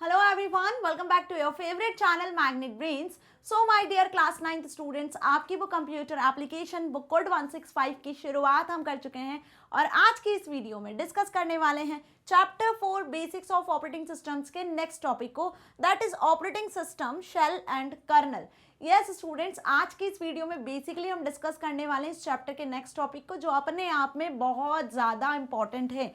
Hello everyone, welcome back to your favorite channel Magnet Brains. So my dear class 9th students, आपकी वो computer application book code 165 की शुरुआत हम कर चुके हैं और आज की इस वीडियो में डिस्कस करने वाले हैं chapter 4 basics of operating systems के नेक्स्ट टॉपिक को, that is operating system shell and kernel. Yes students, आज की इस वीडियो में बेसिकली हम डिस्कस करने वाले हैं इस चैप्टर के नेक्स्ट टॉपिक को, जो अपने आप में बहुत ज़्यादा इंपॉर्टेंट है।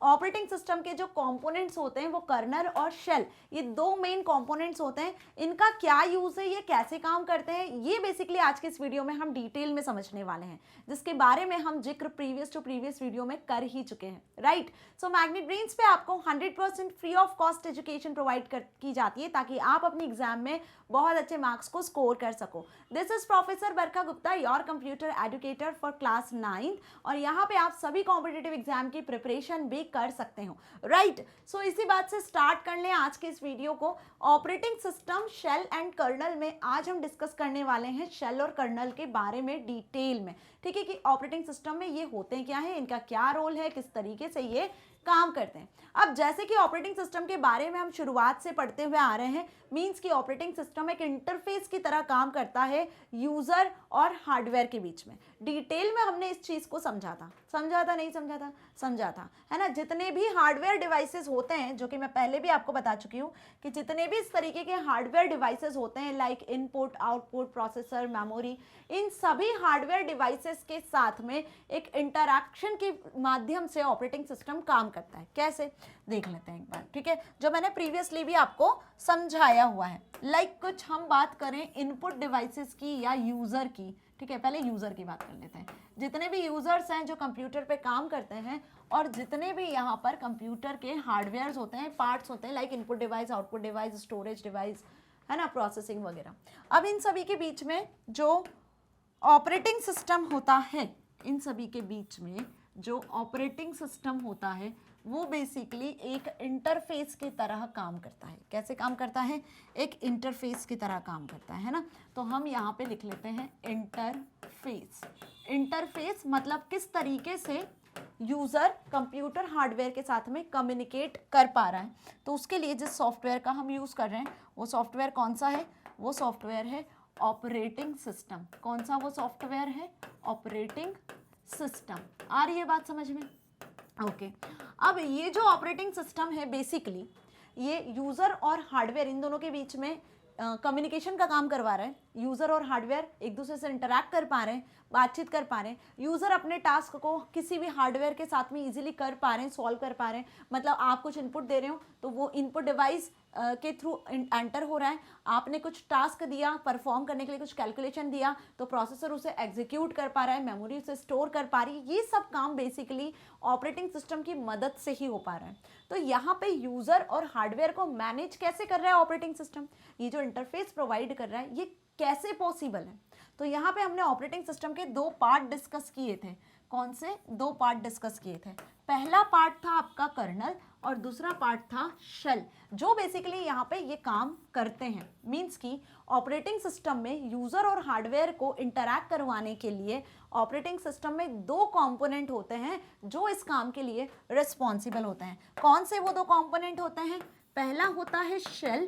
ऑपरेटिंग सिस्टम के जो कंपोनेंट्स होते हैं वो कर्नल और शेल, ये दो मेन कंपोनेंट्स होते हैं। इनका क्या यूज़ है, ये कैसे काम करते हैं, ये बेसिकली आज के इस वीडियो में हम डिटेल में समझने वाले हैं, जिसके बारे में हम जिक्र प्रीवियस वीडियो में कर ही चुके हैं, राइट। सो मैग्नेट ब्रेन्स पे आपको 100% free of cost education provide की जाती है ताकि आप अपनी एग्जाम में बहुत अच्छे मार्क्स को स्कोर कर सको। This is professor Barkha Gupta, your computer educator for class 9, और यहाँ पे आप सभी कॉम्पिटिटिव एग्जाम की प्रिपरेशन भी कर सकते हो, राइट। सो इसी बात से स्टार्ट कर लें आज के इस वीडियो को। Operating system shell and kernel में आज हम डिस्कस करने वाले हैं शेल और कर्नल के बारे में डिटेल में, ठीक है, कि ऑपरेटिंग सिस्टम में ये होते क्या है, इनका क्या रोल है, किस तरीके से ये काम करते हैं। अब जैसे कि ऑपरेटिंग सिस्टम के बारे में हम शुरुआत से पढ़ते हुए आ रहे हैं, मींस कि ऑपरेटिंग सिस्टम एक इंटरफेस की तरह काम करता है यूजर और हार्डवेयर के बीच में। डिटेल में हमने इस चीज को समझा था नहीं समझा था, है ना। जितने भी हार्डवेयर डिवाइसेस होते हैं, जो कि मैं पहले भी आपको बता चुकी हूँ कि जितने भी इस तरीके के हार्डवेयर डिवाइसेस होते हैं, like input, output, processor, memory, इन सभी हार्डवेयर डिवाइसेस के साथ में एक इंटरैक्शन के माध्यम से ऑपरेटिंग सिस्टम काम करता है। कैसे, देख लेते हैं एक बार, ठीक है, जो मैंने प्रीवियसली भी आपको समझाया हुआ है। लाइक कुछ हम बात करें इनपुट डिवाइसेस की या यूजर की, ठीक है, पहले यूजर की बात कर लेते हैं। जितने भी यूजर्स हैं जो कंप्यूटर पे काम करते हैं, और जितने भी यहाँ पर कंप्यूटर के हार्डवेयर होते हैं, पार्ट्स होते हैं, like input device, output device, storage device, है ना, प्रोसेसिंग वगैरह। अब इन सभी के बीच में जो ऑपरेटिंग सिस्टम होता है, इन सभी के बीच में जो ऑपरेटिंग सिस्टम होता है वो बेसिकली एक इंटरफेस की तरह काम करता है। कैसे काम करता है, एक इंटरफेस की तरह काम करता है ना। तो हम यहाँ पे लिख लेते हैं इंटरफेस। इंटरफेस मतलब किस तरीके से यूजर कंप्यूटर हार्डवेयर के साथ में कम्युनिकेट कर पा रहा है। तो उसके लिए जिस सॉफ्टवेयर का हम यूज कर रहे हैं वो सॉफ्टवेयर कौन सा है, वो सॉफ्टवेयर है ऑपरेटिंग सिस्टम। कौन सा वो सॉफ्टवेयर है, ऑपरेटिंग सिस्टम। आ रही है बात समझ में, ओके। अब ये जो ऑपरेटिंग सिस्टम है बेसिकली ये यूजर और हार्डवेयर इन दोनों के बीच में कम्युनिकेशन का काम करवा रहा है। यूजर और हार्डवेयर एक दूसरे से इंटरैक्ट कर पा रहे हैं, बातचीत कर पा रहे हैं। यूजर अपने टास्क को किसी भी हार्डवेयर के साथ में इजीली कर पा रहे हैं, सॉल्व कर पा रहे हैं। मतलब आप कुछ इनपुट दे रहे हो तो वो इनपुट डिवाइस के थ्रू एंटर हो रहा है। आपने कुछ टास्क दिया परफॉर्म करने के लिए, कुछ कैलकुलेशन दिया, तो प्रोसेसर उसे एग्जीक्यूट कर पा रहा है, मेमोरी उसे स्टोर कर पा रही है। ये सब काम बेसिकली ऑपरेटिंग सिस्टम की मदद से ही हो पा रहा है। तो यहाँ पे यूजर और हार्डवेयर को मैनेज कैसे कर रहा है ऑपरेटिंग सिस्टम, ये जो इंटरफेस प्रोवाइड कर रहा है, ये कैसे पॉसिबल है। तो यहाँ पे हमने ऑपरेटिंग सिस्टम के दो पार्ट डिस्कस किए थे। कौन से दो पार्ट डिस्कस किए थे, पहला पार्ट था आपका कर्नल और दूसरा पार्ट था शेल, जो बेसिकली यहाँ पे ये काम करते हैं। मींस कि ऑपरेटिंग सिस्टम में यूजर और हार्डवेयर को इंटरैक्ट करवाने के लिए ऑपरेटिंग सिस्टम में दो कंपोनेंट होते हैं जो इस काम के लिए रिस्पॉन्सिबल होते हैं। कौन से वो दो कंपोनेंट होते हैं, पहला होता है शेल,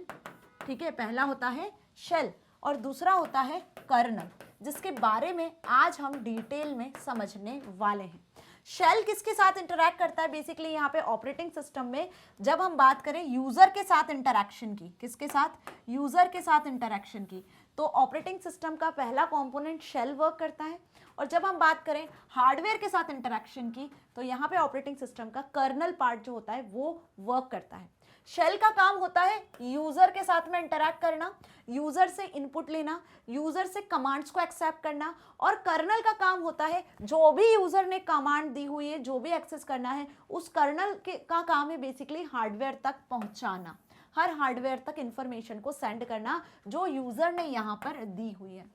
ठीक है, पहला होता है शेल और दूसरा होता है कर्नल, जिसके बारे में आज हम डिटेल में समझने वाले हैं। शेल किसके साथ इंटरैक्ट करता है, बेसिकली यहाँ पे ऑपरेटिंग सिस्टम में जब हम बात करें यूजर के साथ इंटरैक्शन की, किसके साथ, यूजर के साथ इंटरैक्शन की, तो ऑपरेटिंग सिस्टम का पहला कंपोनेंट शेल वर्क करता है। और जब हम बात करें हार्डवेयर के साथ इंटरैक्शन की, तो यहाँ पे ऑपरेटिंग सिस्टम का कर्नल पार्ट जो होता है वो वर्क करता है। शेल का काम होता है यूजर के साथ में इंटरैक्ट करना, यूजर से इनपुट लेना, यूजर से कमांड्स को एक्सेप्ट करना, और कर्नल का काम होता है जो भी यूजर ने कमांड दी हुई है, जो भी एक्सेस करना है, उस कर्नल का काम है बेसिकली हार्डवेयर तक पहुंचाना, हर हार्डवेयर तक इंफॉर्मेशन को सेंड करना जो यूजर ने यहाँ पर दी हुई है।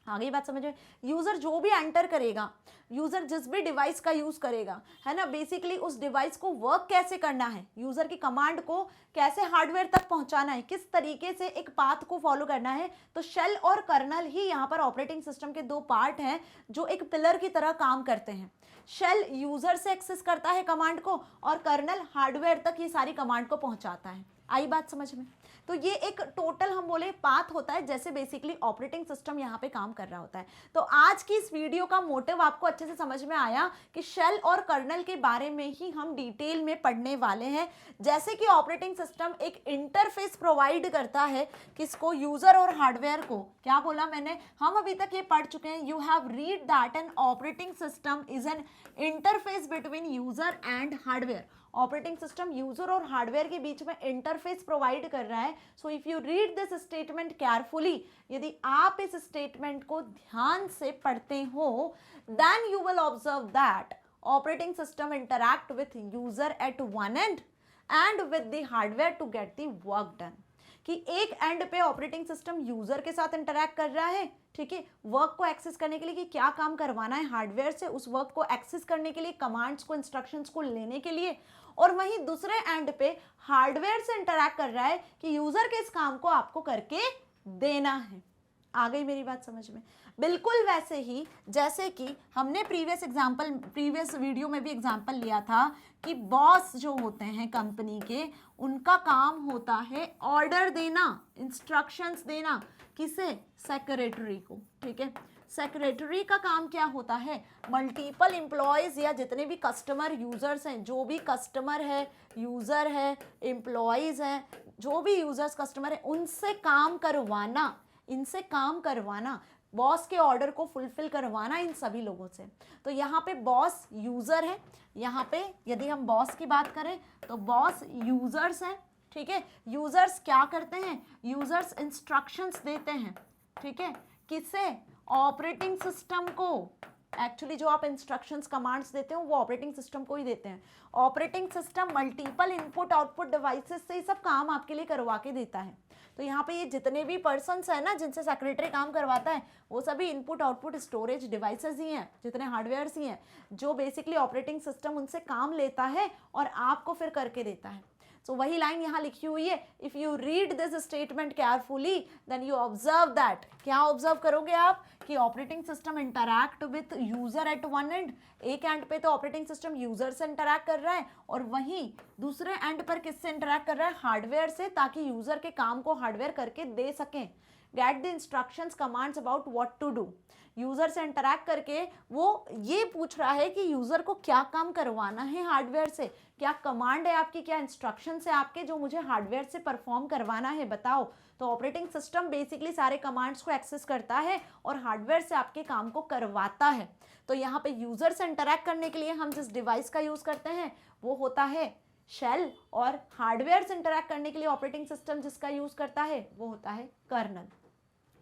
आगे बात समझ में, यूजर जो भी एंटर करेगा, यूजर जिस भी डिवाइस का यूज करेगा, है ना, बेसिकली उस डिवाइस को वर्क कैसे करना है, यूजर की कमांड को कैसे हार्डवेयर तक पहुंचाना है, किस तरीके से एक पाथ को फॉलो करना है। तो शेल और कर्नल ही यहाँ पर ऑपरेटिंग सिस्टम के दो पार्ट हैं जो एक पिलर की तरह काम करते हैं। शेल यूजर से एक्सेस करता है कमांड को और कर्नल हार्डवेयर तक ये सारी कमांड को पहुंचाता है। आई बात समझ में? तो ये एक टोटल हम बोले पाथ होता है, जैसे बेसिकली ऑपरेटिंग सिस्टम यहाँ पे काम कर रहा होता है। तो आज की इस वीडियो का मोटिव आपको अच्छे से समझ में आया कि शेल और कर्नल के बारे में ही हम डिटेल में पढ़ने वाले हैं। जैसे कि ऑपरेटिंग सिस्टम एक इंटरफेस प्रोवाइड करता है, किसको? यूजर और हार्डवेयर को। क्या बोला मैंने? हम अभी तक ये पढ़ चुके हैं, you have read that an operating system is an interface between user and hardware. Operating system user और हार्डवेयर के बीच में इंटरफेस प्रोवाइड कर रहा है। So if you read this statement carefully, यदि आप इस स्टेटमेंट को ध्यान से पढ़ते हो, then you will observe that operating system interact with user at one end and with the hardware to get the work done. कि एक एंड पे ऑपरेटिंग सिस्टम यूजर के साथ इंटरैक्ट कर रहा है, ठीक है, वर्क को एक्सेस करने के लिए कि क्या काम करवाना है हार्डवेयर से, उस वर्क को एक्सेस करने के लिए, कमांड्स को, इंस्ट्रक्शंस को लेने के लिए, और वहीं दूसरे एंड पे हार्डवेयर से इंटरैक्ट कर रहा है कि यूजर के इस काम को आपको करके देना है। आ गई मेरी बात समझ में? बिल्कुल वैसे ही जैसे कि हमने प्रीवियस वीडियो में भी एग्जांपल लिया था कि बॉस जो होते हैं कंपनी के, उनका काम होता है ऑर्डर देना, इंस्ट्रक्शंस देना। किसे? सेक्रेटरी को, ठीक है। सेक्रेटरी का काम क्या होता है? मल्टीपल एम्प्लॉयज या जितने भी कस्टमर यूजर्स हैं, जो भी कस्टमर है, यूजर है, एम्प्लॉयज हैं, जो भी यूजर्स कस्टमर है, उनसे काम करवाना, इनसे काम करवाना, बॉस के ऑर्डर को फुलफिल करवाना इन सभी लोगों से। तो यहाँ पे बॉस यूजर है, यहाँ पे यदि हम बॉस की बात करें तो बॉस यूजर्स हैं, ठीक है। यूजर्स क्या करते हैं? यूजर्स इंस्ट्रक्शंस देते हैं, ठीक है, किसे? ऑपरेटिंग सिस्टम को। एक्चुअली जो आप इंस्ट्रक्शंस कमांड्स देते हो वो ऑपरेटिंग सिस्टम को ही देते हैं। Operating system multiple input output devices से ये सब काम आपके लिए करवा के देता है। तो यहाँ पे ये जितने भी पर्सन्स हैं ना, जिनसे सेक्रेटरी काम करवाता है, वो सभी इनपुट आउटपुट स्टोरेज डिवाइसेस ही हैं, जितने हार्डवेयर्स ही हैं, जो बेसिकली ऑपरेटिंग सिस्टम उनसे काम लेता है और आपको फिर करके देता है। सो वही लाइन यहाँ लिखी हुई है, if you read this statement carefully then you observe that. क्या ऑब्जर्व करोगे आप? कि operating system interact with user at one end. एक एंड पे तो ऑपरेटिंग सिस्टम यूजर से इंटरैक्ट कर रहा है, और वहीं दूसरे एंड पर किससे इंटरैक्ट कर रहा है? हार्डवेयर से, ताकि यूजर के काम को हार्डवेयर करके दे सकें। Get the instructions commands about what to do. User से इंटरैक्ट करके वो ये पूछ रहा है कि यूजर को क्या काम करवाना है हार्डवेयर से, क्या कमांड है आपकी, क्या इंस्ट्रक्शंस है आपके जो मुझे हार्डवेयर से परफॉर्म करवाना है, बताओ। तो ऑपरेटिंग सिस्टम बेसिकली सारे कमांड्स को एक्सेस करता है और हार्डवेयर से आपके काम को करवाता है। तो यहाँ पे यूजर से इंटरैक्ट करने के लिए हम जिस डिवाइस का यूज करते हैं वो होता है शेल, और हार्डवेयर से इंटरैक्ट करने के लिए ऑपरेटिंग सिस्टम जिसका यूज करता है वो होता है कर्नल,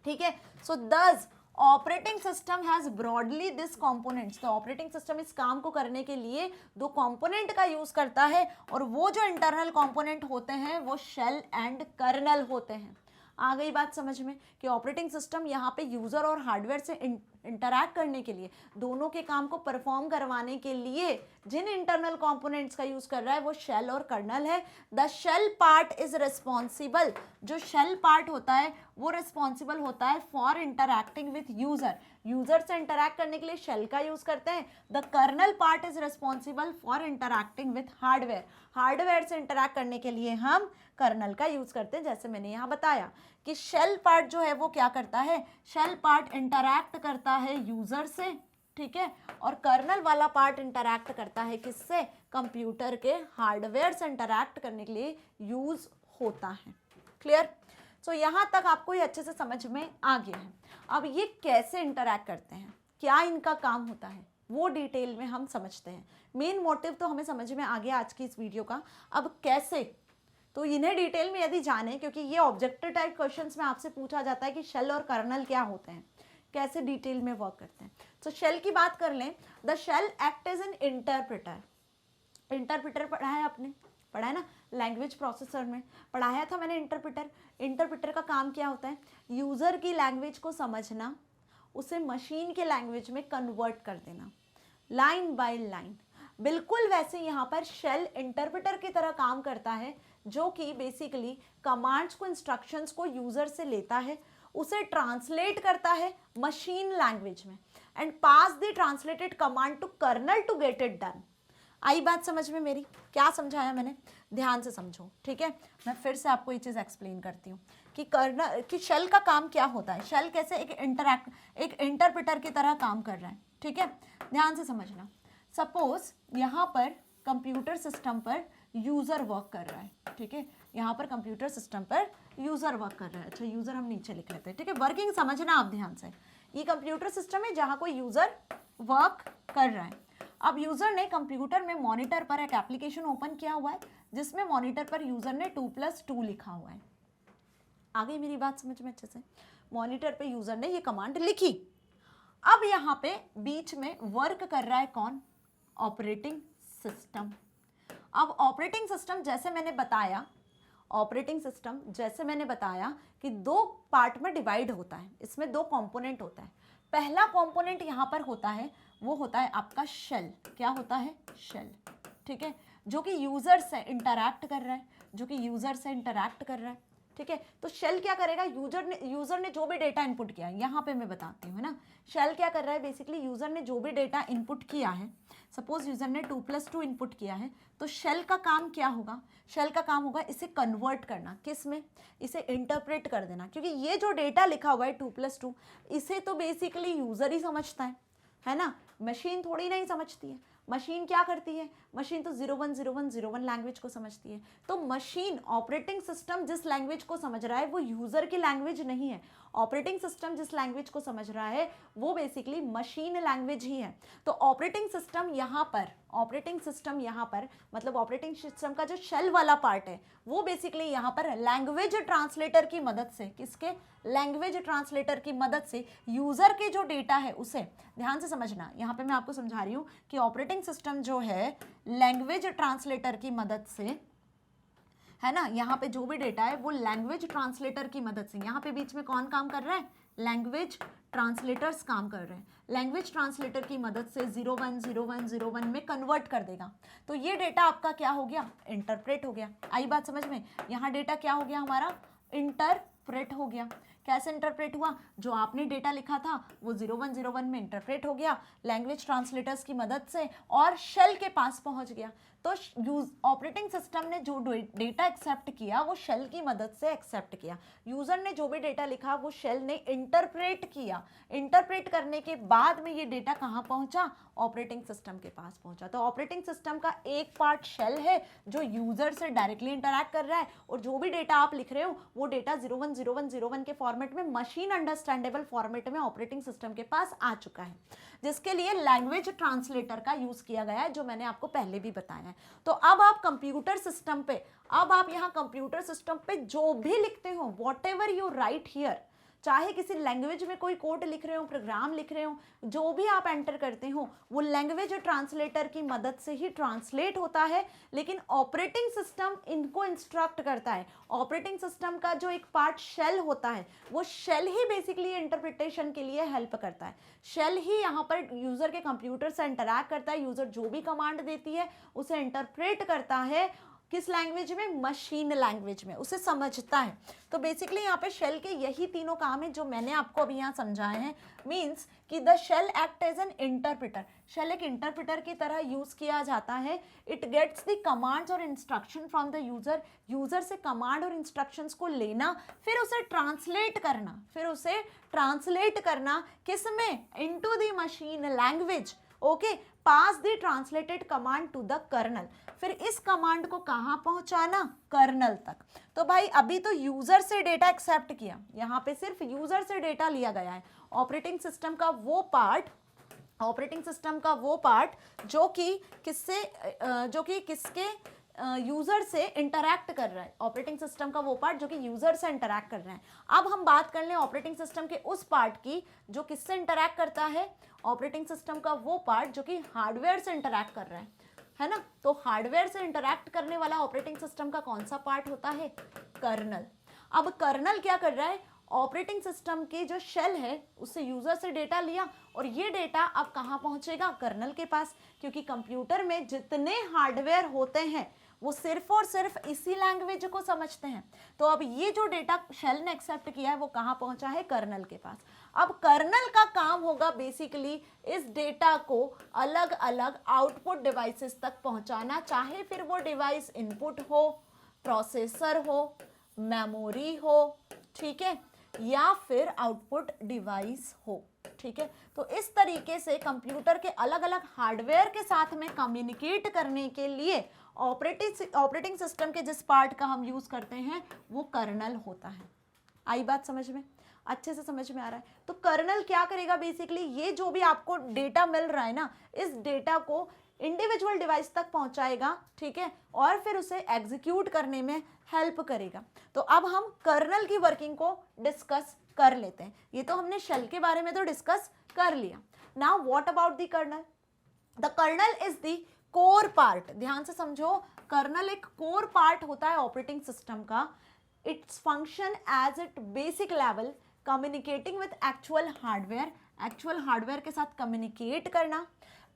ठीक है। सो दस operating system has broadly this components. तो ऑपरेटिंग सिस्टम इस काम को करने के लिए दो कंपोनेंट का यूज करता है, और वो जो इंटरनल कंपोनेंट होते हैं वो शेल एंड कर्नल होते हैं। आ गई बात समझ में? कि ऑपरेटिंग सिस्टम यहाँ पे यूजर और हार्डवेयर से इंटरैक्ट करने के लिए, दोनों के काम को परफॉर्म करवाने के लिए जिन इंटरनल कंपोनेंट्स का यूज कर रहा है वो शेल और कर्नल है। The shell part is responsible. जो शेल पार्ट होता है वो रिस्पॉन्सिबल होता है for interacting with user. User से इंटरैक्ट करने के लिए शेल का यूज करते हैं। The kernel part is responsible for interacting with hardware. Hardware से इंटरैक्ट करने के लिए हम कर्नल का यूज करते हैं। जैसे मैंने यहाँ बताया कि शेल पार्ट जो है वो क्या करता है? शेल पार्ट इंटरैक्ट करता है यूजर से, ठीक है, और कर्नल वाला पार्ट इंटरैक्ट करता है किससे? कंप्यूटर के हार्डवेयर से इंटरैक्ट करने के लिए यूज होता है। क्लियर? सो यहाँ तक आपको ये अच्छे से समझ में आ गया है। अब ये कैसे इंटरैक्ट करते हैं, क्या इनका काम होता है, वो डिटेल में हम समझते हैं। मेन मोटिव तो हमें समझ में आ गया आज की इस वीडियो का। अब कैसे, तो इन्हें डिटेल में यदि जाने, क्योंकि ये ऑब्जेक्टिव टाइप क्वेश्चंस में आपसे पूछा जाता है कि शेल और कर्नल क्या होते हैं, कैसे डिटेल में वर्क करते हैं। तो शेल की बात कर लें, the shell act as an interpreter. Interpreter पढ़ा है आपने, पढ़ा है ना, लैंग्वेज प्रोसेसर में पढ़ाया था मैंने इंटरप्रेटर। इंटरप्रेटर का काम क्या होता है? यूजर की लैंग्वेज को समझना, उसे मशीन के लैंग्वेज में कन्वर्ट कर देना, लाइन बाय लाइन। बिल्कुल वैसे यहाँ पर शेल इंटरप्रेटर की तरह काम करता है, जो कि बेसिकली कमांड्स को, इंस्ट्रक्शंस को यूजर से लेता है, उसे ट्रांसलेट करता है मशीन लैंग्वेज में, and pass the translated command to kernel to get it done. आई बात समझ में मेरी? क्या समझाया मैंने, ध्यान से समझो, ठीक है। मैं फिर से आपको ये चीज़ एक्सप्लेन करती हूँ कि शेल का काम क्या होता है, शेल कैसे एक इंटरप्रेटर की तरह काम कर रहा है, ठीक है। ध्यान से समझना। सपोज यहाँ पर कंप्यूटर सिस्टम पर यूज़र वर्क कर रहा है, ठीक है। यहाँ पर कंप्यूटर सिस्टम पर यूज़र वर्क कर रहा है। अच्छा, यूज़र हम नीचे लिख लेते हैं, ठीक है। वर्किंग समझना आप ध्यान से। ये कंप्यूटर सिस्टम है जहाँ कोई यूज़र वर्क कर रहा है। अब यूज़र ने कंप्यूटर में मॉनिटर पर एक एप्लीकेशन ओपन किया हुआ है जिसमें मॉनिटर पर यूज़र ने 2+2 लिखा हुआ है। आ गई मेरी बात समझ में अच्छे से? मॉनिटर पे यूज़र ने ये कमांड लिखी। अब यहाँ पे बीच में वर्क कर रहा है कौन? Operating system. अब ऑपरेटिंग सिस्टम जैसे मैंने बताया कि दो पार्ट में डिवाइड होता है, इसमें दो कंपोनेंट होता है। पहला कंपोनेंट यहाँ पर होता है, वो होता है आपका शेल। क्या होता है? शेल, ठीक है, जो कि यूजर से इंटरैक्ट कर रहा है, ठीक है। तो शेल क्या करेगा? यूजर ने जो भी डेटा इनपुट किया है, यहाँ पे मैं बताती हूँ, है ना। शेल क्या कर रहा है? बेसिकली यूजर ने जो भी डेटा इनपुट किया है, सपोज यूजर ने 2+2 इनपुट किया है, तो शेल का काम क्या होगा? शेल का काम होगा इसे कन्वर्ट करना, किस में? इसे इंटरप्रेट कर देना, क्योंकि ये जो डेटा लिखा हुआ है 2+2, इसे तो बेसिकली यूजर ही समझता है ना, मशीन थोड़ी नहीं समझती है। मशीन क्या करती है? मशीन तो 010101 लैंग्वेज को समझती है। तो मशीन, ऑपरेटिंग सिस्टम जिस लैंग्वेज को समझ रहा है वो यूजर की लैंग्वेज नहीं है। ऑपरेटिंग सिस्टम जिस लैंग्वेज को समझ रहा है वो बेसिकली मशीन लैंग्वेज ही है। तो ऑपरेटिंग सिस्टम यहाँ पर मतलब ऑपरेटिंग सिस्टम का जो शेल वाला पार्ट है वो बेसिकली यहाँ पर लैंग्वेज ट्रांसलेटर की मदद से, किसके? लैंग्वेज ट्रांसलेटर की मदद से यूजर के जो डेटा है उसे, ध्यान से समझना, यहाँ पे मैं आपको समझा रही हूँ कि ऑपरेटिंग सिस्टम जो है लैंग्वेज ट्रांसलेटर की मदद से, है ना, यहाँ पे जो भी डेटा है वो लैंग्वेज ट्रांसलेटर की मदद से, यहाँ पे बीच में कौन काम कर रहा है? लैंग्वेज ट्रांसलेटर्स काम कर रहे हैं। लैंग्वेज ट्रांसलेटर की मदद से 010101 में कन्वर्ट कर देगा। तो ये डेटा आपका क्या हो गया? इंटरप्रेट हो गया। आई बात समझ में? यहाँ डेटा क्या हो गया हमारा? इंटरप्रेट हो गया। कैसे इंटरप्रेट हुआ? जो आपने डेटा लिखा था वो 0101 में इंटरप्रेट हो गया लैंग्वेज ट्रांसलेटर्स की मदद से और शेल के पास पहुंच गया। तो ऑपरेटिंग सिस्टम ने जो डेटा एक्सेप्ट किया वो शेल की मदद से एक्सेप्ट किया। यूजर ने जो भी डेटा लिखा वो शेल ने इंटरप्रेट किया। इंटरप्रेट करने के बाद में ये डेटा कहाँ पहुंचा? ऑपरेटिंग सिस्टम के पास पहुंचा। तो ऑपरेटिंग सिस्टम का एक पार्ट शेल है जो यूजर से डायरेक्टली इंटरैक्ट कर रहा है, और जो भी डेटा आप लिख रहे हो वो डेटा 010101 के फॉर्मेट में, मशीन अंडरस्टैंडेबल फॉर्मेट में ऑपरेटिंग सिस्टम के पास आ चुका है, जिसके लिए लैंग्वेज ट्रांसलेटर का यूज किया गया है, जो मैंने आपको पहले भी बताया है। तो अब आप कंप्यूटर सिस्टम पे, अब आप यहाँ कंप्यूटर सिस्टम पे जो भी लिखते हो, what ever you right here, चाहे किसी लैंग्वेज में कोई कोड लिख रहे हो, प्रोग्राम लिख रहे हो, जो भी आप एंटर करते हो वो लैंग्वेज ट्रांसलेटर की मदद से ही ट्रांसलेट होता है। लेकिन ऑपरेटिंग सिस्टम इनको इंस्ट्रक्ट करता है। ऑपरेटिंग सिस्टम का जो एक पार्ट शेल होता है वो शेल ही बेसिकली इंटरप्रिटेशन के लिए हेल्प करता है। शेल ही यहाँ पर यूजर के कंप्यूटर से इंटरैक्ट करता है। यूजर जो भी कमांड देती है उसे इंटरप्रेट करता है, किस लैंग्वेज में? मशीन लैंग्वेज में, उसे समझता है। तो बेसिकली यहाँ पे शेल के यही तीनों काम है जो मैंने आपको अभी यहाँ समझाए हैं। मीन्स कि the shell act as an interpreter, shell एक इंटरप्रेटर की तरह यूज किया जाता है। इट गेट्स द कमांड्स और instruction from the user, user से कमांड और इंस्ट्रक्शंस को लेना, फिर उसे ट्रांसलेट करना किस में? Into the machine language. Okay, pass the translated command to the kernel, फिर इस कमांड को कहाँ पहुंचाना? कर्नल तक। तो भाई अभी तो यूजर से डेटा एक्सेप्ट किया, यहाँ पे सिर्फ यूजर से डेटा लिया गया है। ऑपरेटिंग सिस्टम का वो पार्ट जो कि किसके यूजर से इंटरैक्ट कर रहा है। ऑपरेटिंग सिस्टम का वो पार्ट जो कि यूजर से इंटरैक्ट कर रहा है। अब हम बात कर लें ऑपरेटिंग सिस्टम के उस पार्ट की जो किससे इंटरैक्ट करता है? ऑपरेटिंग सिस्टम का वो पार्ट जो कि हार्डवेयर से इंटरैक्ट कर रहा है ना। तो हार्डवेयर से इंटरैक्ट करने वाला ऑपरेटिंग सिस्टम का कौन सा पार्ट होता है? कर्नल। अब कर्नल क्या कर रहा है? ऑपरेटिंग सिस्टम की जो शेल है उससे यूजर से डेटा लिया और ये डेटा अब कहाँ पहुंचेगा? कर्नल के पास, क्योंकि कंप्यूटर में जितने हार्डवेयर होते हैं वो सिर्फ और सिर्फ इसी लैंग्वेज को समझते हैं। तो अब ये जो डेटा शेल ने एक्सेप्ट किया है वो कहाँ पहुंचा है, कर्नल के पास। अब कर्नल का काम होगा बेसिकली इस डेटा को अलग अलग आउटपुट डिवाइसेस तक पहुंचाना, चाहे फिर वो डिवाइस इनपुट हो, प्रोसेसर हो, मेमोरी हो, ठीक है, या फिर आउटपुट डिवाइस हो, ठीक है। तो इस तरीके से कंप्यूटर के अलग अलग हार्डवेयर के साथ में कम्युनिकेट करने के लिए ऑपरेटिंग सिस्टम के जिस पार्ट का हम यूज करते हैं वो कर्नल होता है। आई बात समझ में, अच्छे से समझ में आ रहा है। तो कर्नल क्या करेगा बेसिकली, ये जो भी आपको डेटा मिल रहा है ना, इस डेटा को इंडिविजुअल डिवाइस तक पहुंचाएगा, ठीक है, और फिर उसे एग्जीक्यूट करने में हेल्प करेगा। तो अब हम कर्नल की वर्किंग को डिस्कस कर लेते हैं। ये तो हमने शेल के बारे में तो डिस्कस कर लिया। Now what about the kernel? The kernel is the core part. ध्यान से समझो, कर्नल एक कोर पार्ट होता है ऑपरेटिंग सिस्टम का। Its function as it basic level communicating with actual hardware के साथ कम्युनिकेट करना,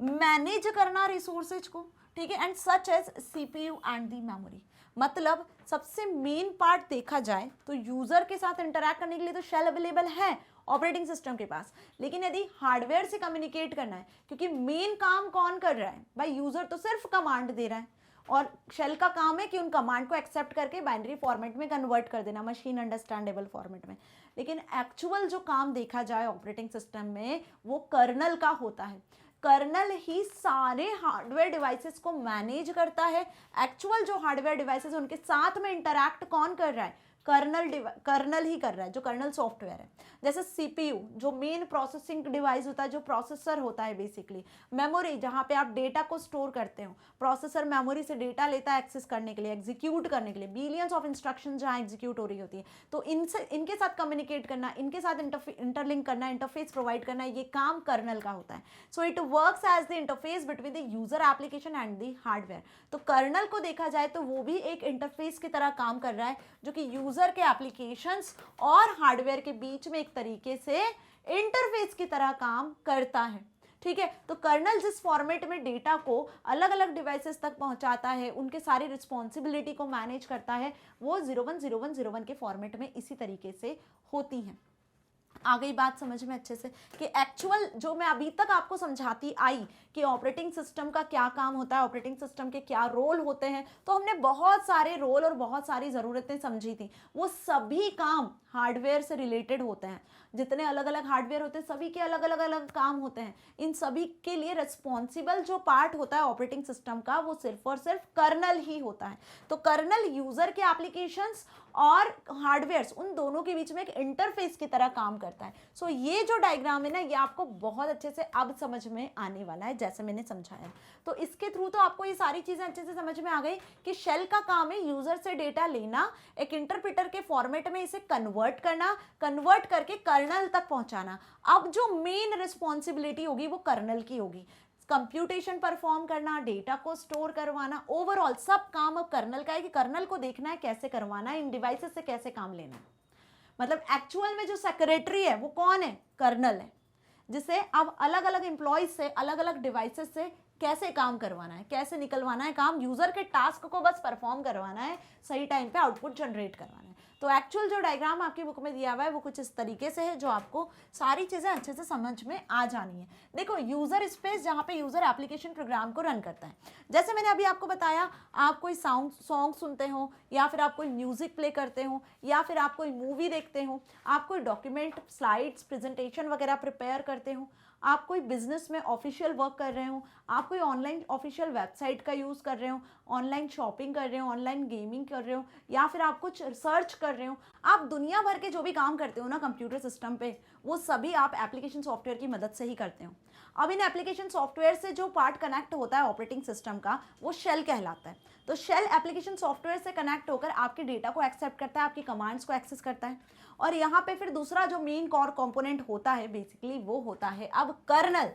मैनेज करना रिसोर्सेज को, ठीक है, and such as CPU and the memory. मतलब सबसे मेन पार्ट देखा जाए तो यूजर के साथ इंटरैक्ट करने के लिए तो शेल अवेलेबल है ऑपरेटिंग सिस्टम के पास, लेकिन यदि हार्डवेयर से कम्युनिकेट करना है, क्योंकि मेन काम कौन कर रहा है भाई, यूजर तो सिर्फ कमांड दे रहा है, और शेल का काम है कि उन कमांड को एक्सेप्ट करके बाइनरी फॉर्मेट में कन्वर्ट कर देना, मशीन अंडरस्टैंडेबल फॉर्मेट में। लेकिन एक्चुअल जो काम देखा जाए ऑपरेटिंग सिस्टम में वो कर्नल का होता है। कर्नल ही सारे हार्डवेयर डिवाइसेस को मैनेज करता है। एक्चुअल जो हार्डवेयर डिवाइसेस उनके साथ में इंटरैक्ट कौन कर रहा है, कर्नल ही कर रहा है, जो कर्नल सॉफ्टवेयर है। जैसे सीपीयू जो मेन प्रोसेसिंग डिवाइस होता है, जो प्रोसेसर होता है बेसिकली, मेमोरी जहाँ पे आप डेटा को स्टोर करते हो, प्रोसेसर मेमोरी से डेटा लेता है एक्सेस करने के लिए, एग्जीक्यूट करने के लिए, बिलियंस ऑफ इंस्ट्रक्शन जहाँ एग्जीक्यूट हो रही होती है, तो इनके साथ कम्युनिकेट करना, इनके साथ इंटरलिंक करना, इंटरफेस प्रोवाइड करना, ये काम कर्नल का होता है। So it works as the interface between the user application and the hardware. तो कर्नल को देखा जाए तो वो भी एक इंटरफेस की तरह काम कर रहा है, जो कि यूजर के एप्लीकेशंस और हार्डवेयर के बीच में एक तरीके से इंटरफेस की तरह काम करता है, ठीक है। तो कर्नल जिस फॉर्मेट में डेटा को अलग अलग डिवाइसेस तक पहुंचाता है, उनके सारी रिस्पॉन्सिबिलिटी को मैनेज करता है, वो 010101 के फॉर्मेट में इसी तरीके से होती है। आ गई बात समझ में अच्छे से कि एक्चुअल जो मैं अभी तक आपको समझाती आई कि ऑपरेटिंग सिस्टम का क्या काम होता है, ऑपरेटिंग सिस्टम के क्या रोल होते हैं, तो हमने बहुत सारे रोल और बहुत सारी ज़रूरतें समझी थी। वो सभी काम हार्डवेयर से रिलेटेड होते हैं। जितने अलग अलग हार्डवेयर होते हैं सभी के अलग अलग अलग काम होते हैं। इन सभी के लिए रिस्पॉन्सिबल जो पार्ट होता है ऑपरेटिंग सिस्टम का वो सिर्फ और सिर्फ कर्नल ही होता है। तो कर्नल यूजर के एप्लीकेशंस और हार्डवेयर उन दोनों के बीच में एक इंटरफेस की तरह काम करता है। सो ये जो डायग्राम है ना, ये आपको बहुत अच्छे से अब समझ में आने वाला है जैसे मैंने समझाया। तो इसके थ्रू तो आपको ये सारी चीजें अच्छे से समझ में आ गई कि शेल का काम है यूजर से डेटा लेना, एक इंटरप्रेटर के फॉर्मेट में इसे कन्वर्ट करना, कन्वर्ट करके कर्नल तक पहुंचाना। अब जो मेन रिस्पॉन्सिबिलिटी होगी वो कर्नल की होगी, कंप्यूटेशन परफॉर्म करना, डेटा को स्टोर करवाना, ओवरऑल सब काम अब कर्नल का है कि कर्नल को देखना है कैसे करवाना है, इन डिवाइसेस से कैसे काम लेना है। मतलब एक्चुअल में जो सेक्रेटरी है वो कौन है, कर्नल है, जिसे अब अलग अलग एम्प्लॉयज से अलग अलग डिवाइसेस से कैसे काम करवाना है, कैसे निकलवाना है काम, यूजर के टास्क को बस परफॉर्म करवाना है, सही टाइम पे आउटपुट जनरेट करवाना है। तो एक्चुअल जो डायग्राम आपकी बुक में दिया हुआ है वो कुछ इस तरीके से है, जो आपको सारी चीज़ें अच्छे से समझ में आ जानी है। देखो यूज़र स्पेस जहाँ पे यूज़र एप्लीकेशन प्रोग्राम को रन करता है, जैसे मैंने अभी आपको बताया, आप कोई सॉन्ग सुनते हो, या फिर आप कोई म्यूज़िक प्ले करते हो, या फिर आप कोई मूवी देखते हो, आप कोई डॉक्यूमेंट, स्लाइड्स, प्रेजेंटेशन वगैरह प्रिपेयर करते हो, आप कोई बिजनेस में ऑफिशियल वर्क कर रहे हो, आप कोई ऑनलाइन ऑफिशियल वेबसाइट का यूज़ कर रहे हो, ऑनलाइन शॉपिंग कर रहे हो, ऑनलाइन गेमिंग कर रहे हो, या फिर आप कुछ रिसर्च कर रहे हो, आप दुनिया भर के जो भी काम करते हो ना कंप्यूटर सिस्टम पे, वो सभी आप एप्लीकेशन सॉफ्टवेयर की मदद से ही करते हो। अब इन एप्लीकेशन सॉफ्टवेयर से जो पार्ट कनेक्ट होता है ऑपरेटिंग सिस्टम का, वो शेल कहलाता है। तो शेल एप्लीकेशन सॉफ्टवेयर से कनेक्ट होकर आपके डेटा को एक्सेप्ट करता है, आपकी कमांड्स को एक्सेस करता है। और यहाँ पे फिर दूसरा जो मेन कोर कंपोनेंट होता है बेसिकली, वो होता है अब कर्नल।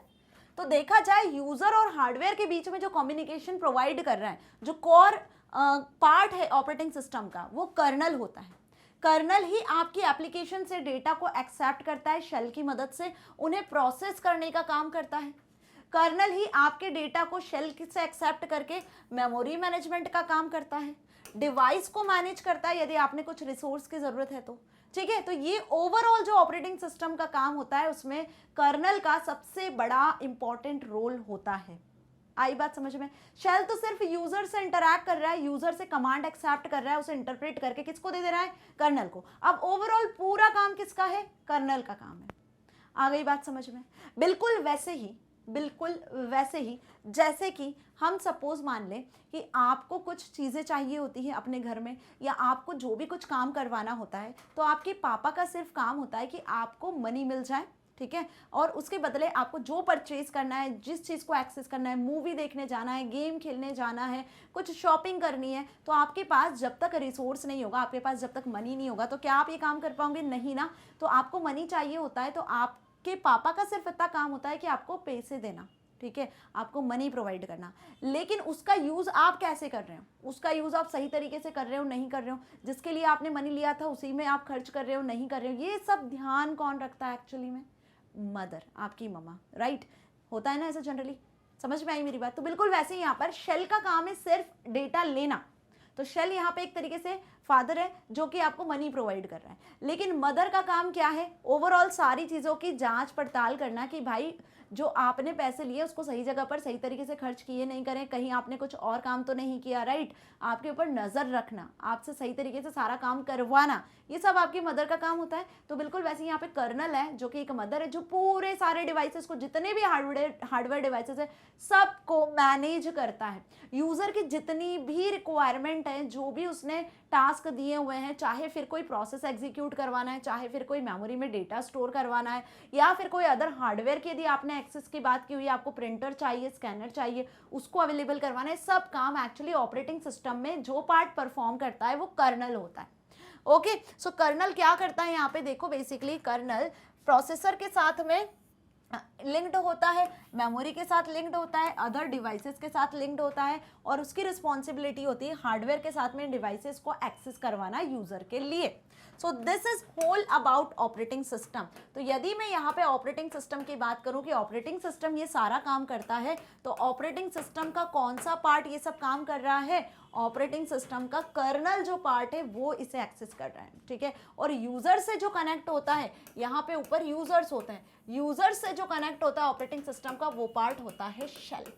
तो देखा जाए यूजर और हार्डवेयर के बीच में जो कम्युनिकेशन प्रोवाइड कर रहा है, जो कोर पार्ट है ऑपरेटिंग सिस्टम का, वो कर्नल होता है। कर्नल ही आपकी एप्लीकेशन से डेटा को एक्सेप्ट करता है, शेल की मदद से उन्हें प्रोसेस करने का काम करता है। कर्नल ही आपके डेटा को शेल से एक्सेप्ट करके मेमोरी मैनेजमेंट का काम करता है, डिवाइस को मैनेज करता है यदि आपने कुछ रिसोर्स की जरूरत है तो, ठीक है। तो ये ओवरऑल जो ऑपरेटिंग सिस्टम का काम होता है उसमें कर्नल का सबसे बड़ा इंपॉर्टेंट रोल होता है। आई बात समझ में? शेल तो सिर्फ यूजर से इंटरैक्ट कर रहा है, यूजर से कमांड एक्सेप्ट कर रहा है, उसे इंटरप्रेट करके किसको दे दे रहा है? कर्नल को। अब ओवरऑल पूरा काम किसका है? कर्नल का काम है। आ गई बात समझ में? बिल्कुल वैसे ही जैसे कि हम सपोज मान लें कि आपको कुछ चीज़ें चाहिए होती हैं अपने घर में, या आपको जो भी कुछ काम करवाना होता है तो आपके पापा का सिर्फ काम होता है कि आपको मनी मिल जाए, ठीक है, और उसके बदले आपको जो परचेज करना है, जिस चीज़ को एक्सेस करना है, मूवी देखने जाना है, गेम खेलने जाना है, कुछ शॉपिंग करनी है, तो आपके पास जब तक रिसोर्स नहीं होगा, आपके पास जब तक मनी नहीं होगा, तो क्या आप ये काम कर पाओगे? नहीं ना। तो आपको मनी चाहिए होता है, तो आपके पापा का सिर्फ इतना काम होता है कि आपको पैसे देना, ठीक है, आपको मनी प्रोवाइड करना। लेकिन उसका यूज़ आप कैसे कर रहे हो, उसका यूज़ आप सही तरीके से कर रहे हो, नहीं कर रहे हो, जिसके लिए आपने मनी लिया था उसी में आप खर्च कर रहे हो, नहीं कर रहे हो, ये सब ध्यान कौन रखता है एक्चुअली में? मदर, आपकी मम्मा, राइट। होता है ना ऐसा जनरली। समझ में आई मेरी बात? तो बिल्कुल वैसे ही यहाँ पर शेल का काम है सिर्फ डेटा लेना। तो शेल यहाँ पे एक तरीके से फादर है जो कि आपको मनी प्रोवाइड कर रहा है, लेकिन मदर का काम क्या है? ओवरऑल सारी चीज़ों की जांच पड़ताल करना कि भाई जो आपने पैसे लिए उसको सही जगह पर सही तरीके से खर्च किए नहीं करें, कहीं आपने कुछ और काम तो नहीं किया, राइट। आपके ऊपर नज़र रखना, आपसे सही तरीके से सारा काम करवाना, ये सब आपकी मदर का काम होता है। तो बिल्कुल वैसे यहाँ पे कर्नल है जो कि एक मदर है जो पूरे सारे डिवाइसेस को, जितने भी हार्डवेयर डिवाइसेस है, सबको मैनेज करता है। यूज़र की जितनी भी रिक्वायरमेंट है, जो भी उसने टास्क दिए हुए हैं, चाहे फिर कोई प्रोसेस एग्जीक्यूट करवाना है, चाहे फिर कोई मेमोरी में डेटा स्टोर करवाना है, या फिर कोई अदर हार्डवेयर की यदि आपने एक्सेस की बात की हुई है, आपको प्रिंटर चाहिए, स्कैनर चाहिए, उसको अवेलेबल करवाना है, सब काम एक्चुअली ऑपरेटिंग सिस्टम में जो पार्ट परफॉर्म करता है वो कर्नल होता है। ओके, सो कर्नल क्या करता है यहाँ पे देखो, बेसिकली कर्नल प्रोसेसर के साथ में लिंक्ड होता है, मेमोरी के साथ लिंक्ड होता है, अदर डिवाइसेस के साथ लिंक्ड होता है, और उसकी रिस्पॉन्सिबिलिटी होती है हार्डवेयर के साथ में डिवाइसेस को एक्सेस करवाना यूजर के लिए। So this is whole about operating system. तो यदि मैं यहाँ पे ऑपरेटिंग सिस्टम की बात करूँ कि ऑपरेटिंग सिस्टम ये सारा काम करता है, तो ऑपरेटिंग सिस्टम का कौन सा पार्ट ये सब काम कर रहा है? ऑपरेटिंग सिस्टम का कर्नल जो पार्ट है वो इसे एक्सेस कर रहा है, ठीक है। और यूजर से जो कनेक्ट होता है, यहाँ पे ऊपर यूजर्स होते हैं, यूजर से जो कनेक्ट होता है ऑपरेटिंग सिस्टम का, वो पार्ट होता है शेल।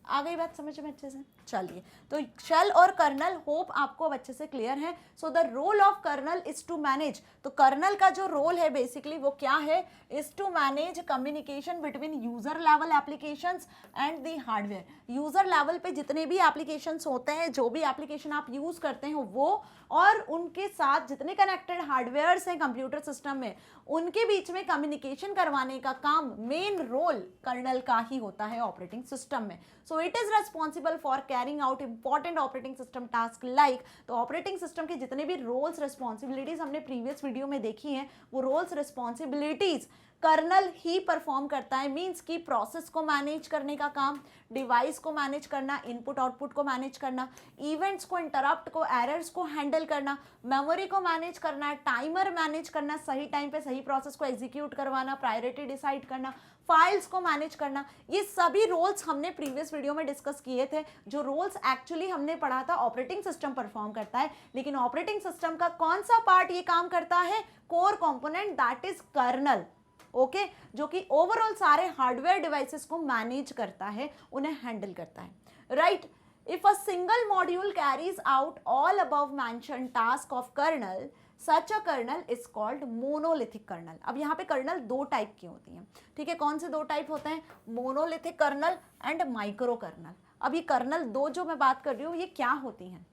आ गई बात समझ में अच्छे से? चलिए, तो शेल और कर्नल होप आपको अब अच्छे से क्लियर है। So the role of kernel is to manage, तो कर्नल का जो रोल है बेसिकली वो क्या है? Is to manage communication between user level applications and the hardware. User level पे जितने भी एप्लीकेशंस होते हैं, जो भी एप्लीकेशन आप यूज करते हैं वो, और उनके साथ जितने कनेक्टेड हार्डवेयर्स हैं कंप्यूटर सिस्टम में, उनके बीच में कम्युनिकेशन करवाने का काम, मेन रोल कर्नल का ही होता है ऑपरेटिंग सिस्टम में। So it is responsible for carrying out important operating system task like, तो ऑपरेटिंग सिस्टम के जितने भी रोल्स रिस्पॉन्सिबिलिटीज हमने प्रीवियस वीडियो में देखी हैं, वो रोल्स रिस्पॉन्सिबिलिटीज कर्नल ही परफॉर्म करता है। मींस कि प्रोसेस को मैनेज करने का काम, डिवाइस को मैनेज करना, इनपुट आउटपुट को मैनेज करना, इवेंट्स को, इंटरप्ट को, एरर्स को हैंडल करना, मेमोरी को मैनेज करना, टाइमर मैनेज करना, सही टाइम पे सही प्रोसेस को एग्जीक्यूट करवाना, प्रायोरिटी डिसाइड करना, फाइल्स को मैनेज करना, ये सभी रोल्स हमने प्रीवियस वीडियो में डिस्कस किए थे। जो रोल्स एक्चुअली हमने पढ़ा था ऑपरेटिंग सिस्टम परफॉर्म करता है, लेकिन ऑपरेटिंग सिस्टम का कौन सा पार्ट ये काम करता है? Core component, that is kernel. Okay, जो कि ओवरऑल सारे हार्डवेयर डिवाइसेस को मैनेज करता है, उन्हें हैंडल करता है, right. If a single module carries out all above mentioned task of kernel, such a kernel is called monolithic kernel. अब यहाँ पे कर्नल दो टाइप की होती हैं, ठीक है। कौन से दो टाइप होते हैं? Monolithic kernel and micro kernel. अब ये कर्नल दो जो मैं बात कर रही हूँ, ये क्या होती हैं,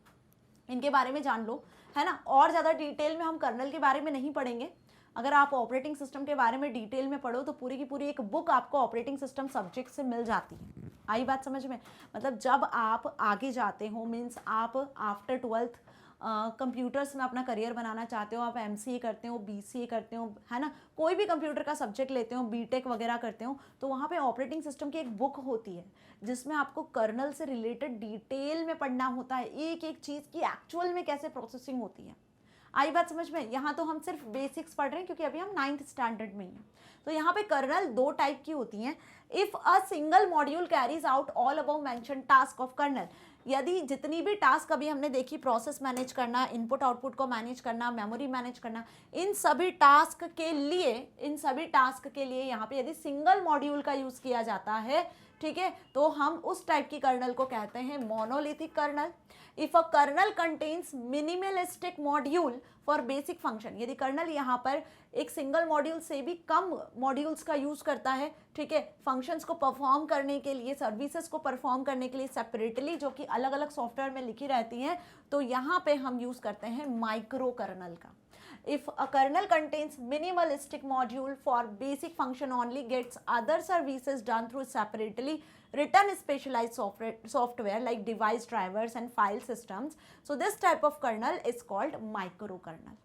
इनके बारे में जान लो, है ना। और ज़्यादा डिटेल में हम कर्नल के बारे में नहीं पढ़ेंगे। अगर आप ऑपरेटिंग सिस्टम के बारे में डिटेल में पढ़ो तो पूरी की पूरी एक बुक आपको ऑपरेटिंग सिस्टम सब्जेक्ट से मिल जाती है। आई बात समझ में? मतलब जब आप आगे जाते हो, मीन्स आप आफ्टर 12th कंप्यूटर्स में अपना करियर बनाना चाहते हो, आप एमसीए करते हो, बीसीए करते हो, है ना, कोई भी कंप्यूटर का सब्जेक्ट लेते हो, बीटेक वगैरह करते हो, तो वहाँ पे ऑपरेटिंग सिस्टम की एक बुक होती है जिसमें आपको कर्नल से रिलेटेड डिटेल में पढ़ना होता है, एक एक चीज़ की एक्चुअल में कैसे प्रोसेसिंग होती है। आई बात समझ में? यहाँ तो हम सिर्फ बेसिक्स पढ़ रहे हैं क्योंकि अभी हम 9th स्टैंडर्ड में ही हैं। तो यहाँ पे कर्नल दो टाइप की होती हैं। If a single module carries out all above mention task of kernel, यदि जितनी भी टास्क अभी हमने देखी, प्रोसेस मैनेज करना, इनपुट आउटपुट को मैनेज करना, मेमोरी मैनेज करना, इन सभी टास्क के लिए यहाँ पे यदि सिंगल मॉड्यूल का यूज़ किया जाता है, ठीक है, तो हम उस टाइप की कर्नल को कहते हैं monolithic kernel. If a kernel contains minimalistic module for basic function, यदि कर्नल यहाँ पर एक सिंगल मॉड्यूल से भी कम मॉड्यूल्स का यूज़ करता है, ठीक है, फंक्शंस को परफॉर्म करने के लिए, सर्विसेज को परफॉर्म करने के लिए सेपरेटली, जो कि अलग अलग सॉफ्टवेयर में लिखी रहती हैं, तो यहाँ पे हम यूज़ करते हैं माइक्रो कर्नल का। If a kernel contains minimalistic module for basic function only, gets other services done through separately written specialized software like device drivers and file systems, so this type of kernel is called microkernel.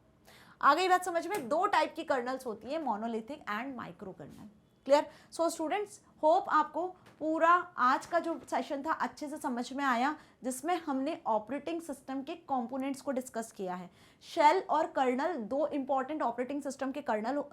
आ गई बात समझ में? दो type की colonel's होती है, monolithic and micro colonel. Clear? So students, hope आपको पूरा आज का जो सेशन था अच्छे से समझ में आया, जिसमें हमने ऑपरेटिंग सिस्टम के कंपोनेंट्स को डिस्कस किया है। शेल और कर्नल दो इंपॉर्टेंट ऑपरेटिंग सिस्टम के कर्नल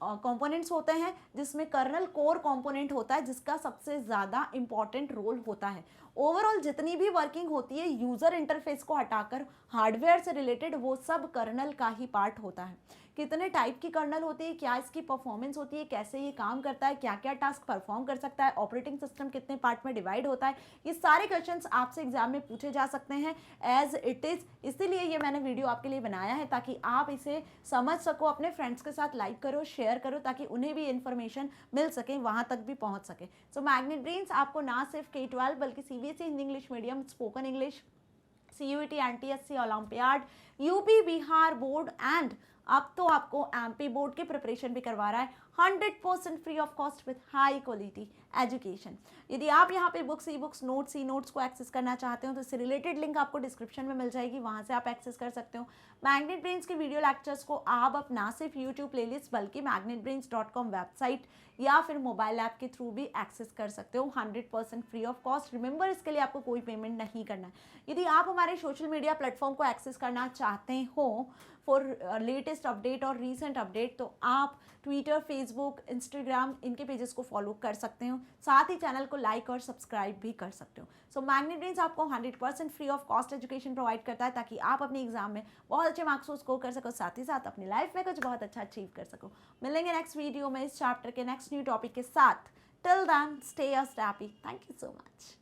कंपोनेंट्स होते हैं, जिसमें कर्नल कोर कंपोनेंट होता है, जिसका सबसे ज़्यादा इंपॉर्टेंट रोल होता है। ओवरऑल जितनी भी वर्किंग होती है यूज़र इंटरफेस को हटाकर हार्डवेयर से रिलेटेड, वो सब कर्नल का ही पार्ट होता है। कितने टाइप की कर्नल होती है, क्या इसकी परफॉर्मेंस होती है, कैसे ये काम करता है, क्या क्या टास्क परफॉर्म कर सकता है, ऑपरेटिंग सिस्टम कितने पार्ट में डिवाइड होता है, ये सारे क्वेश्चंस आपसे एग्जाम में पूछे जा सकते हैं एज इट इज़। इसीलिए ये मैंने वीडियो आपके लिए बनाया है, ताकि आप इसे समझ सको, अपने फ्रेंड्स के साथ लाइक करो, शेयर करो, ताकि उन्हें भी इन्फॉर्मेशन मिल सके, वहाँ तक भी पहुँच सके। सो मैग्नेट ब्रेन्स आपको ना सिर्फ K12 बल्कि CBSE Hindi English medium, spoken English, CUET, NTSC, olympiad, UP Bihar board and अब तो आपको MP बोर्ड की प्रिपरेशन भी करवा रहा है 100% free of cost with high quality education. यदि आप यहाँ पे books, e books, notes, e notes को एक्सेस करना चाहते हो तो इससे रिलेटेड लिंक आपको डिस्क्रिप्शन में मिल जाएगी, वहाँ से आप एक्सेस कर सकते हो। मैग्नेट ब्रेन्स के वीडियो लेक्चर्स को आप अब ना सिर्फ यूट्यूब प्लेलिस्ट बल्कि magnetbrains.com वेबसाइट या फिर मोबाइल ऐप के थ्रू भी एक्सेस कर सकते हो 100% फ्री ऑफ कॉस्ट। रिमेंबर, इसके लिए आपको कोई पेमेंट नहीं करना है। यदि आप हमारे सोशल मीडिया प्लेटफॉर्म को एक्सेस करना चाहते हो फॉर लेटेस्ट अपडेट और रीसेंट अपडेट, तो आप ट्विटर, फेसबुक, इंस्टाग्राम, इनके पेजेस को फॉलो कर सकते हो, साथ ही चैनल को लाइक और सब्सक्राइब भी कर सकते हो। सो मैग्नेट ब्रेन्स आपको 100% free of cost education provide करता है, ताकि आप अपने एग्जाम में बहुत अच्छे मार्क्स को स्कोर कर सको, साथ ही साथ अपनी लाइफ में कुछ बहुत अच्छा अचीव कर सको। मिलेंगे नेक्स्ट वीडियो में इस चैप्टर के नेक्स्ट न्यू टॉपिक के साथ। Till then, stay happy. Thank you so much.